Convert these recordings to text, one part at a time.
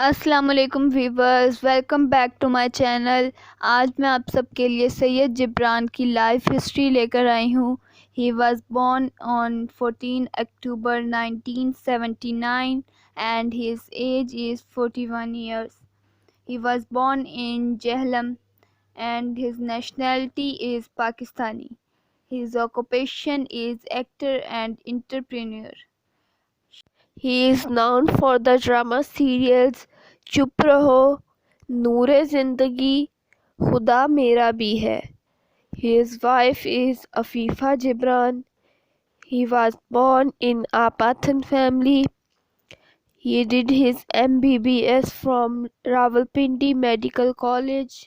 अस्सलाम वालेकुम viewers, welcome back to my channel. आज मैं आप सबके लिए सैयद जिब्रान की लाइफ हिस्ट्री लेकर आई हूँ। He was born on 14 October 1979 and his age is 41 years. He was born in Jhelum and his nationality is Pakistani. His occupation is actor and entrepreneur. He is known for the drama serials Chup Raho, Noor-e Zindagi, Khuda Mera Bhi Hai. His wife is Afifa Gibran. He was born in a Pathan family. He did his MBBS from Rawalpindi Medical College.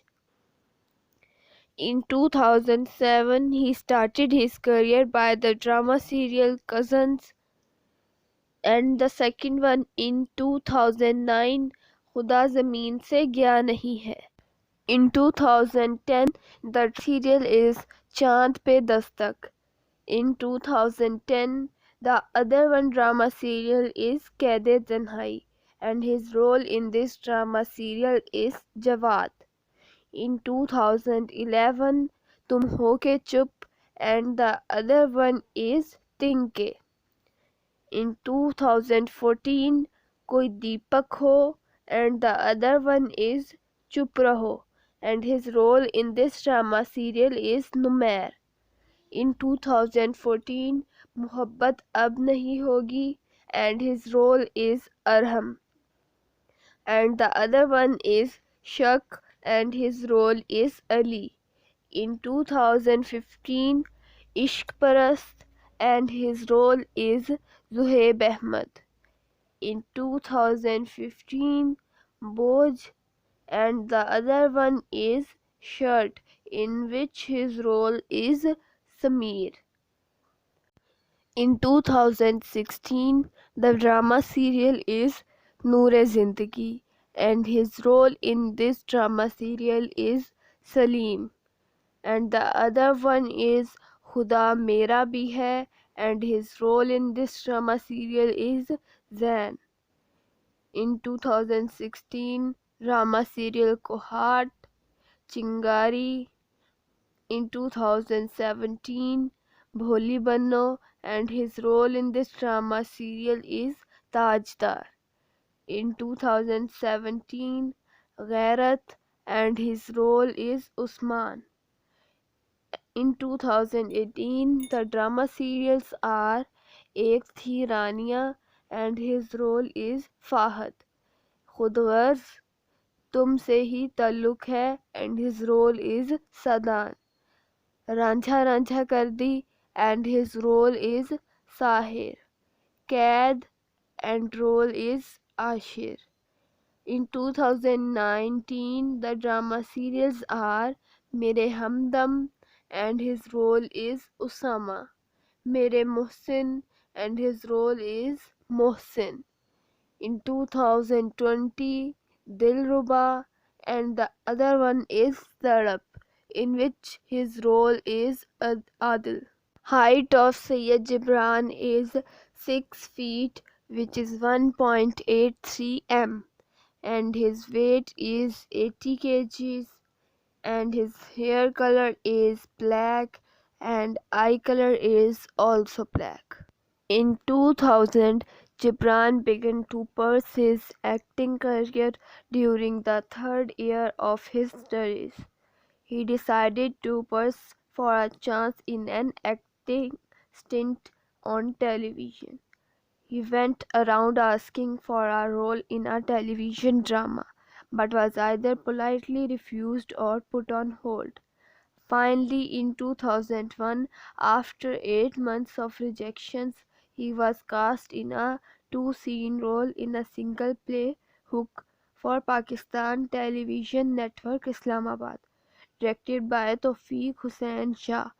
In 2007, he started his career by the drama serial Cousins, and the second one in 2009, Khuda Zameen Se Gya Nahi Hai. In 2010, the serial is Chand Pe Dastak. In 2010, the other one drama serial is Kaide Tanhai, and his role in this drama serial is Jawad. In 2011, Tum Ho Ke Chup, and the other one is Tinke. In 2014, Koi Deepak Ho, and the other one is Chup Raho, and his role in this drama serial is Numair. In 2014, Mohabbat Ab Nahi Hogi, and his role is Arham, and the other one is Shak, and his role is Ali. In 2015, Ishq Parast, and his role is Zuhaib Ahmed. In 2015, Boj, and the other one is Shirt, in which his role is Sameer. In 2016, the drama serial is Noor-e Zindagi, and his role in this drama serial is Salim, and the other one is Khuda Mera Bhi Hai, and his role in this drama serial is Zain. In 2016, drama serial Kohat, Chingari. In 2017, Bholi Banno, and his role in this drama serial is Tajdar. In 2017, Ghairat, and his role is Usman. In 2018, the drama serials are Ek Thi Raniya, and his role is Fahad. Khudgarz, Tumse Hi Talluk Hai, and his role is Sadan. Ranjha Ranjha Kardi, and his role is Sahir. Kaid, and role is Ashir. In 2019, the drama serials are Mere Hamdam, and his role is Usama. Mere Mohsin, and his role is Mohsin. In 2020, Dilruba, and the other one is Tadap, in which his role is Adil. Height of Sayyid Gibran is 6 feet, which is 1.83 m, and his weight is 80 kgs, and his hair color is black, and eye color is also black. In 2000, Gibran began to pursue his acting career during the third year of his studies. He decided to pursue for a chance in an acting stint on television. He went around asking for a role in a television drama, but was either politely refused or put on hold. Finally, in 2001, after 8 months of rejections, he was cast in a two-scene role in a single play, Hook, for Pakistan Television Network, Islamabad, directed by Tawfiq Hussain Shah.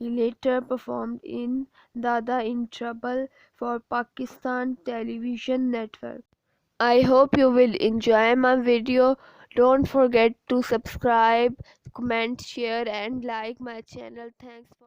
He later performed in Dada in Trouble for Pakistan Television Network. I hope you will enjoy my video. Don't forget to subscribe, comment, share and like my channel. Thanks for